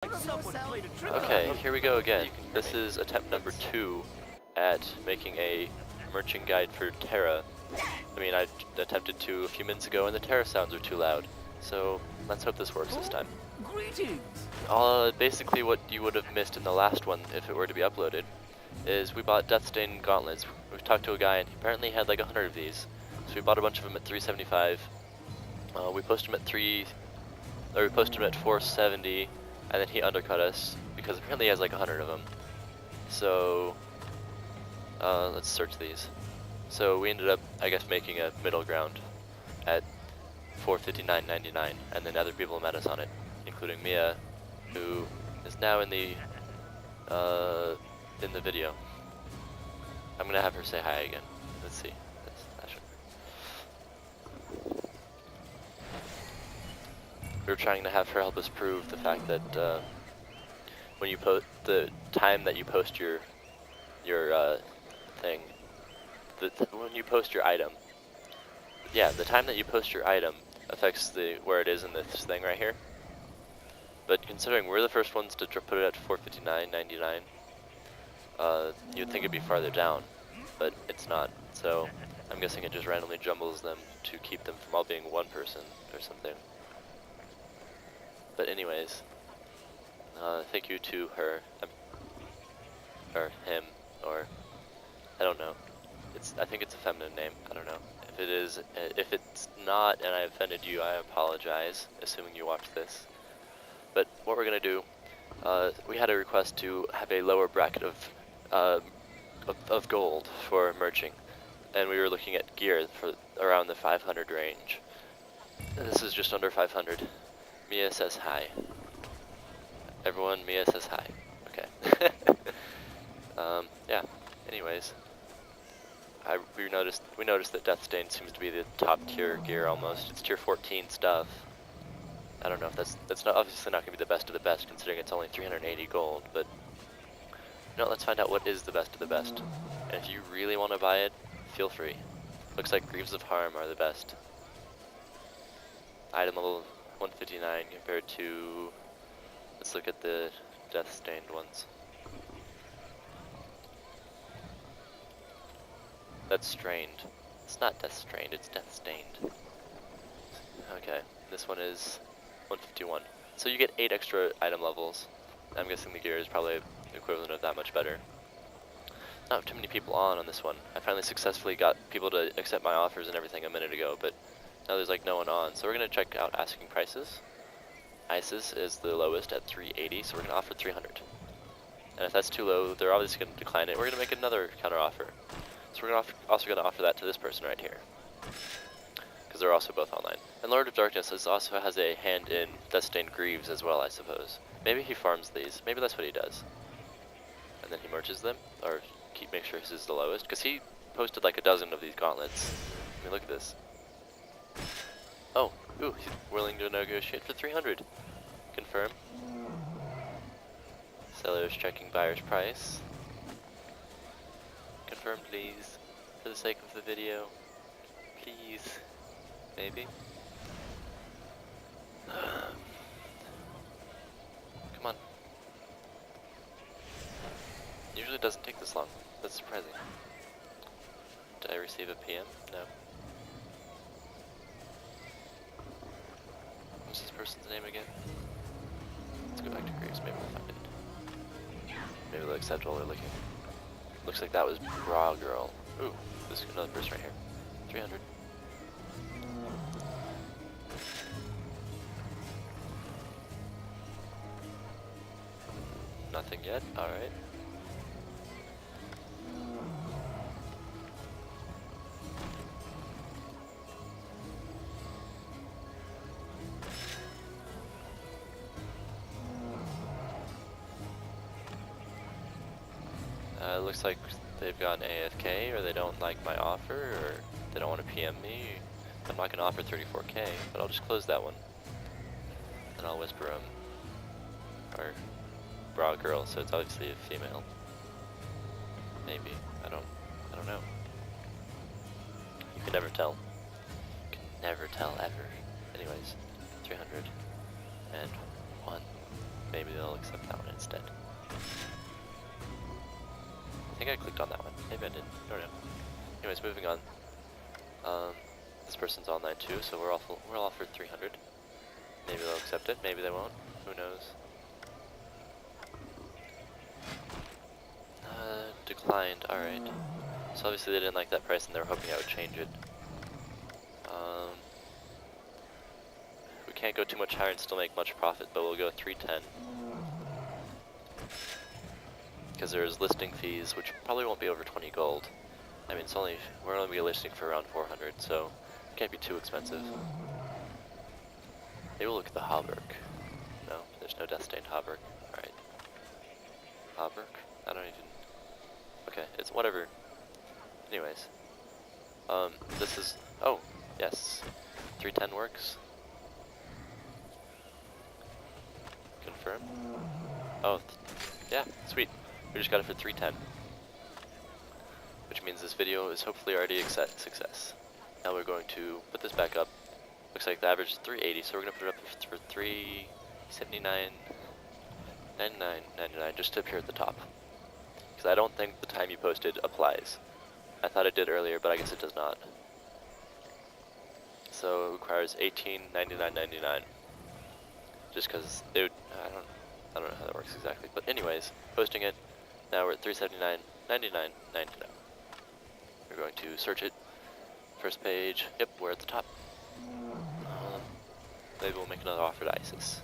Okay, here we go again. This is attempt number 2 at making a merchant guide for Tera. I mean, I attempted to a few minutes ago and the Tera sounds are too loud. So let's hope this works this time. Greetings! Basically what you would have missed in the last one, if it were to be uploaded, is we bought Deathstain gauntlets. We talked to a guy and he apparently had like 100 of these. So we bought a bunch of them at 375. We posted them at 470. And then he undercut us, because apparently he has like 100 of them. So, let's search these. So we ended up, I guess, making a middle ground at 459.99, and then other people met us on it, including Mia, who is now in the video. I'm gonna have her say hi again. Let's see. We were trying to have her help us prove the fact that when you post the time that you post your thing, when you post your item, yeah, the time that you post your item affects where it is in this thing right here. But considering we're the first ones to put it at 459.99, you'd think it'd be farther down, but it's not. So I'm guessing it just randomly jumbles them to keep them from all being one person or something. But anyways, thank you to her, or him, or I don't know. I think it's a feminine name. I don't know. If it's not, and I offended you, I apologize. Assuming you watched this. But what we're gonna do, we had a request to have a lower bracket of gold for merching, and we were looking at gear for around the 500 range. And this is just under 500. Mia says hi. Everyone, Mia says hi. Okay. Yeah. Anyways, we noticed that Deathstain seems to be the top tier gear almost. It's tier 14 stuff. I don't know if that's not obviously not gonna be the best of the best considering it's only 380 gold. But let's find out what is the best of the best. And if you really want to buy it, feel free. Looks like Greaves of Harm are the best. Item level 159 compared to, let's look at the Death-stained ones. That's strained. It's not Death-strained, it's Death-stained. Okay, this one is 151. So you get 8 extra item levels. I'm guessing the gear is probably the equivalent of that much better. Not too many people on this one. I finally successfully got people to accept my offers and everything a minute ago, but now there's like no one on, so we're going to check out asking prices. ISIS is the lowest at 380, so we're going to offer 300. And if that's too low, they're obviously going to decline it. We're going to make another counter offer. So we're also going to offer that to this person right here, because they're also both online. And Lord of Darkness also has a hand in Deathstained Greaves as well, I suppose. Maybe he farms these. Maybe that's what he does. And then he merges them, or make sure his is the lowest, because he posted like a dozen of these gauntlets. I mean, look at this. Oh, ooh, he's willing to negotiate for 300. Confirm. Seller's checking buyer's price. Confirm, please, for the sake of the video. Please. Maybe. Come on. Usually it doesn't take this long. That's surprising. Did I receive a PM? No. What's this person's name again? Let's go back to Greaves, maybe we'll find it. Maybe they'll accept while they're looking. Looks like that was Bra Girl. Ooh, this is another person right here. 300. Nothing yet? Alright. Looks like they've gotten AFK, or they don't like my offer, or they don't want to PM me. I'm not going to offer 34k, but I'll just close that one. And I'll whisper them. Or Bra Girl, so it's obviously a female. Maybe. I don't know. You can never tell. You can never tell ever. Anyways, 300 and 1. maybe they'll accept that one instead. I think I clicked on that one. Maybe I didn't. I don't know. Anyways, moving on. This person's online too, so we're offered 300. Maybe they'll accept it. Maybe they won't. Who knows? Declined. All right. So obviously they didn't like that price, and they were hoping I would change it. We can't go too much higher and still make much profit, but we'll go 310. Because there's listing fees, which probably won't be over 20 gold. I mean, we're only be listing for around 400, so it can't be too expensive. Maybe we'll look at the Hauberg. No, there's no death-stained Hauberg. Alright. Hauberg? I don't even... Okay, it's whatever. Anyways. This is... Oh, yes. 310 works. Confirm. Oh, yeah, sweet. We just got it for 310. Which means this video is hopefully already a success. Now we're going to put this back up. Looks like the average is 380, so we're going to put it up for 379, 99, just to appear at the top. Because I don't think the time you posted applies. I thought it did earlier, but I guess it does not. So it requires 18.99.99. Just because it would, I don't know how that works exactly. But anyways, posting it. Now we're at 379.99.99. We're going to search it. First page. Yep, we're at the top. Maybe we'll make another offer to ISIS.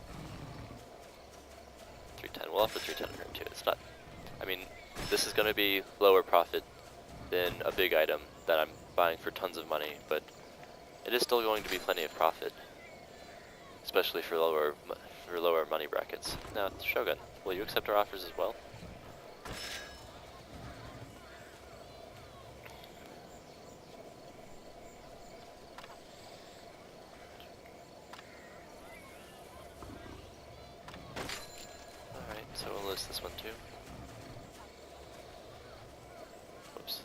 310. We'll offer 310 to her too. It's not. I mean, this is going to be lower profit than a big item that I'm buying for tons of money, but it is still going to be plenty of profit, especially for lower money brackets. Now, Shogun, will you accept our offers as well? Alright, so we'll list this one too. Whoops.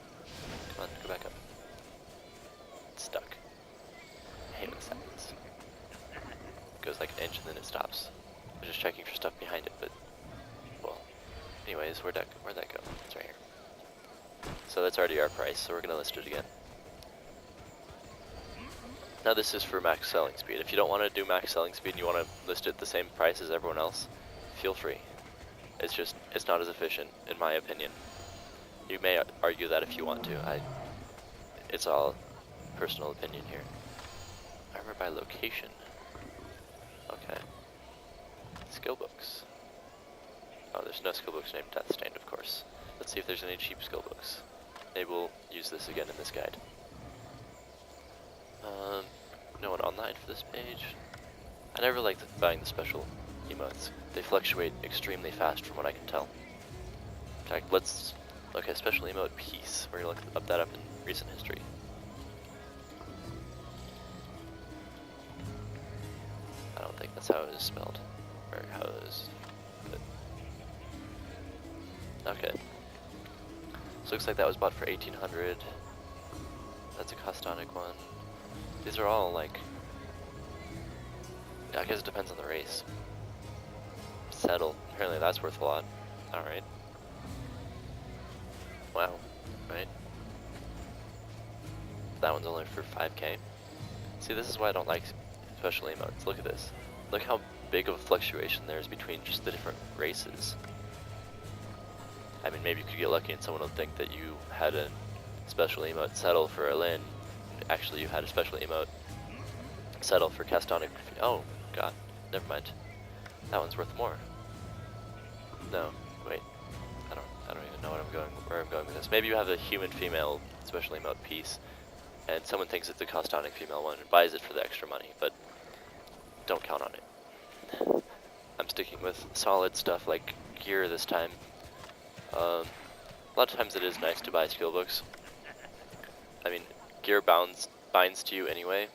Come on, go back up. It's stuck. I hate when this happens. It goes like an inch and then it stops. I'm just checking for stuff behind it, but, well, anyways, where'd that go? It's right here. So that's already our price, so we're gonna list it again. Now this is for max selling speed. If you don't want to do max selling speed and you want to list it the same price as everyone else, feel free. It's not as efficient, in my opinion. You may argue that if you want to. It's all personal opinion here. Armor by location. Okay. Skill books. Oh, there's no skill books named Deathstained, of course. Let's see if there's any cheap skill books. Maybe we'll use this again in this guide. No one online for this page. I never liked buying the special emotes. They fluctuate extremely fast from what I can tell. In fact, okay, special emote piece. We're gonna look that up in recent history. I don't think that's how it is spelled, or how it is. But okay. So looks like that was bought for 1800. That's a Costonic one. These are all like, I guess it depends on the race. Settle. Apparently that's worth a lot. Alright. Wow. Right. That one's only for 5k. See, this is why I don't like special emotes. Look at this. Look how big of a fluctuation there is between just the different races. I mean, maybe you could get lucky and someone will think that you had a special emote settle for a Lin. Actually, you had a special emote settle for Castonic. Oh, god. Never mind. That one's worth more. No, wait. I don't even know where I'm going with this. Maybe you have a human female special emote piece, and someone thinks it's a Costonic female one and buys it for the extra money, but don't count on it. I'm sticking with solid stuff like gear this time. A lot of times it is nice to buy skill books. I mean, gear binds to you anyway,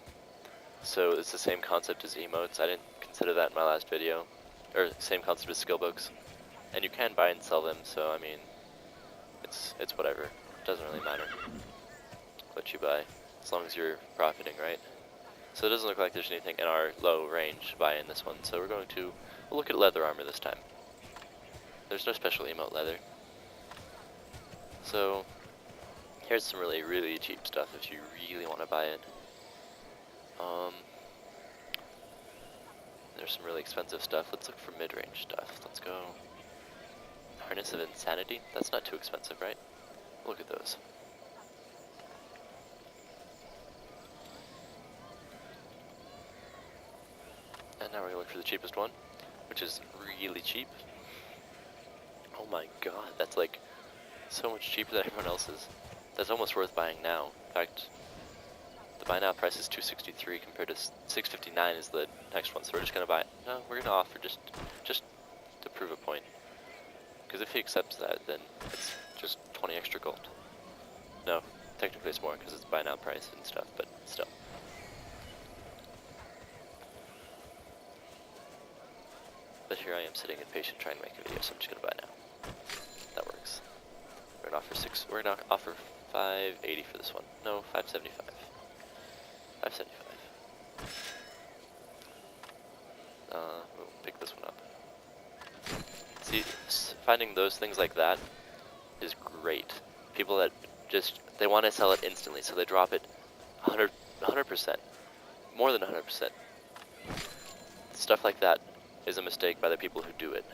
so it's the same concept as emotes. I didn't consider that in my last video, or same concept as skill books. And you can buy and sell them, so I mean, it's whatever. It doesn't really matter what you buy, as long as you're profiting, right? So it doesn't look like there's anything in our low range to buy in this one, so we're going to We'll look at leather armor this time. There's no special emote leather. So, here's some really, really cheap stuff if you really want to buy it. There's some really expensive stuff. Let's look for mid-range stuff. Let's go. Harness of Insanity? That's not too expensive, right? Look at those. And now we're gonna look for the cheapest one, which is really cheap. Oh my god, that's like so much cheaper than everyone else's. That's almost worth buying now. In fact, the buy now price is $263 compared to $659 is the next one, so we're just gonna buy it. No, we're gonna offer just to prove a point. Because if he accepts that, then it's just 20 extra gold. No, technically it's more because it's buy now price and stuff, but still. But here I am sitting impatient trying to make a video, so I'm just gonna buy now. That works. We're gonna offer $580 for this one. No, $575. $575. We'll pick this one up. See, finding those things like that is great. People that just, they want to sell it instantly, so they drop it 100%. More than 100%. Stuff like that is a mistake by the people who do it.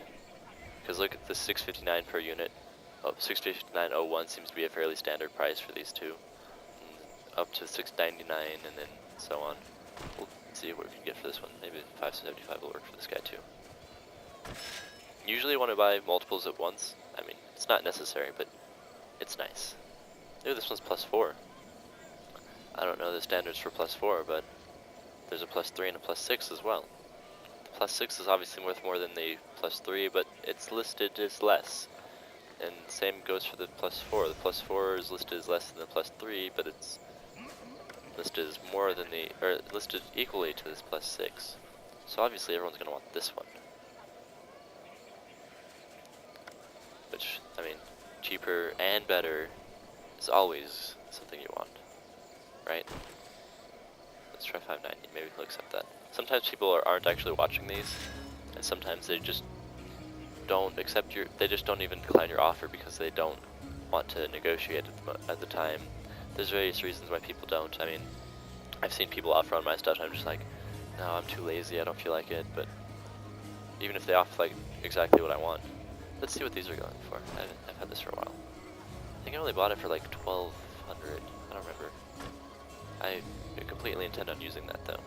Because look at the $659 per unit. Oh, $659.01 seems to be a fairly standard price for these two. And up to $699 and then so on. We'll see what we can get for this one. Maybe $575 will work for this guy too. Usually want to buy multiples at once. I mean, it's not necessary, but it's nice. Ooh, this one's +4. I don't know the standards for +4, but there's a +3 and a +6 as well. The +6 is obviously worth more than the +3, but it's listed as less. And same goes for the +4. The +4 is listed as less than the +3, but it's listed as more than the, or listed equally to this +6. So obviously everyone's gonna want this one. Which, I mean, cheaper and better is always something you want, right? Let's try 590, maybe he'll accept that. Sometimes people aren't actually watching these, and sometimes they just don't accept they just don't even decline your offer because they don't want to negotiate at the time. There's various reasons why people don't. I mean, I've seen people offer on my stuff and I'm just like, no, I'm too lazy, I don't feel like it, but even if they offer like exactly what I want. Let's see what these are going for. I've had this for a while. I think I only bought it for like 1,200. I don't remember. I completely intend on using that though.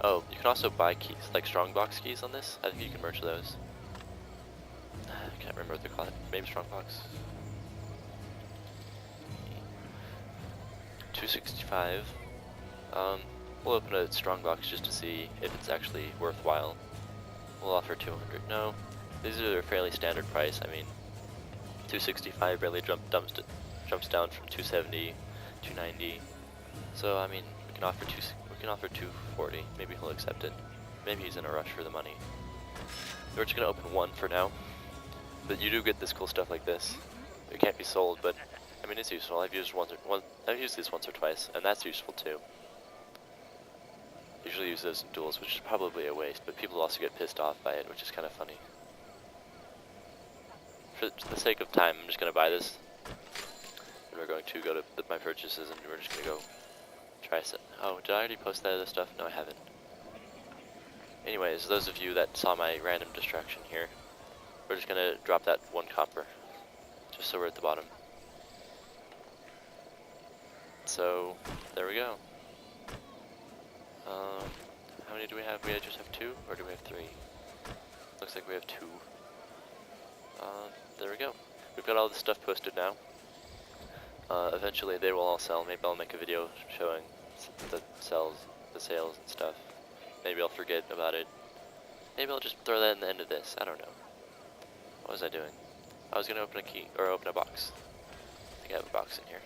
Oh, you can also buy keys, like strongbox keys on this. I think you can merge those. I can't remember what they're called. Maybe strongbox. 265. We'll open a strongbox just to see if it's actually worthwhile. We'll offer 200. No, these are a fairly standard price. I mean, 265 barely jumps down from 270, 290. So I mean, we can offer 240. Maybe he'll accept it. Maybe he's in a rush for the money. We're just gonna open one for now. But you do get this cool stuff like this. It can't be sold, but I mean it's useful. I've used these once or twice, and that's useful too. Usually use those in duels, which is probably a waste, but people also get pissed off by it, which is kind of funny. For the sake of time, I'm just going to buy this. And we're going to go to my purchases, and we're just going to go try some. Oh, did I already post that other stuff? No, I haven't. Anyways, those of you that saw my random distraction here, we're just going to drop that 1 copper, just so we're at the bottom. So, there we go. How many do we have? We just have 2, or do we have 3? Looks like we have 2. There we go. We've got all this stuff posted now. Eventually they will all sell. Maybe I'll make a video showing the sales and stuff. Maybe I'll forget about it. Maybe I'll just throw that in the end of this. I don't know. What was I doing? I was gonna open a key, or open a box. I think I have a box in here.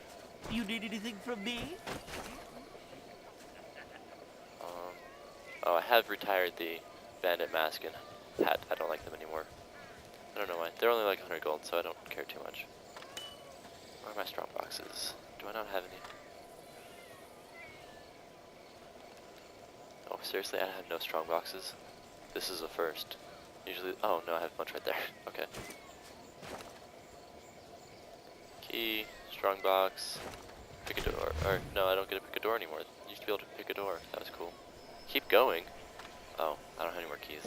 You need anything from me? Oh, I have retired the bandit mask and hat. I don't like them anymore. I don't know why. They're only like 100 gold, so I don't care too much. Where are my strong boxes? Do I not have any? Oh, Seriously, I have no strong boxes. This is a first. Usually, oh no, I have a bunch right there. Okay. Key, strong box, pick a door. Or no, I don't get to pick a door anymore. I used to be able to pick a door. That was cool. Keep going. Oh, I don't have any more keys.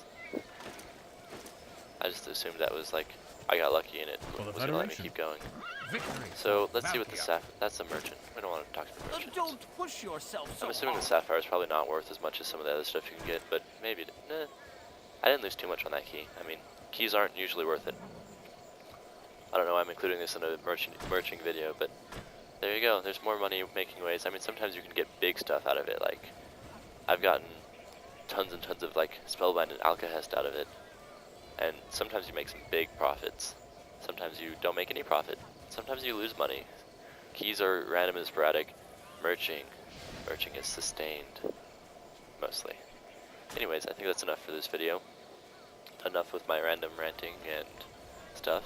I just assumed that was like I got lucky and it was gonna let me keep going. So let's see what the sapphire. That's a merchant. We don't want to talk to the merchants. Don't push yourself so I'm assuming the hard. sapphire is probably not worth as much as some of the other stuff you can get, but maybe. Nah, I didn't lose too much on that key. I mean, keys aren't usually worth it. I don't know why I'm including this in a merching video, but there you go. There's more money making ways. I mean, sometimes you can get big stuff out of it. Like, I've gotten tons and tons of like spellbind and alkahest out of it, and sometimes you make some big profits. Sometimes you don't make any profit. Sometimes you lose money. Keys are random and sporadic. Merching is sustained, mostly. Anyways, I think that's enough for this video. Enough with my random ranting and stuff.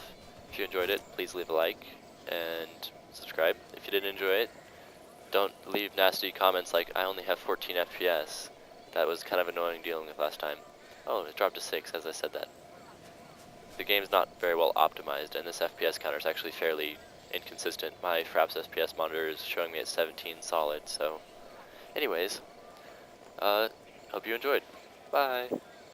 If you enjoyed it, please leave a like and subscribe. If you didn't enjoy it, don't leave nasty comments like, I only have 14 FPS. That was kind of annoying dealing with last time. Oh, it dropped to 6 as I said that. The game's not very well optimized, and this FPS counter is actually fairly inconsistent. My Fraps FPS monitor is showing me at 17 solid, so... Anyways, hope you enjoyed. Bye!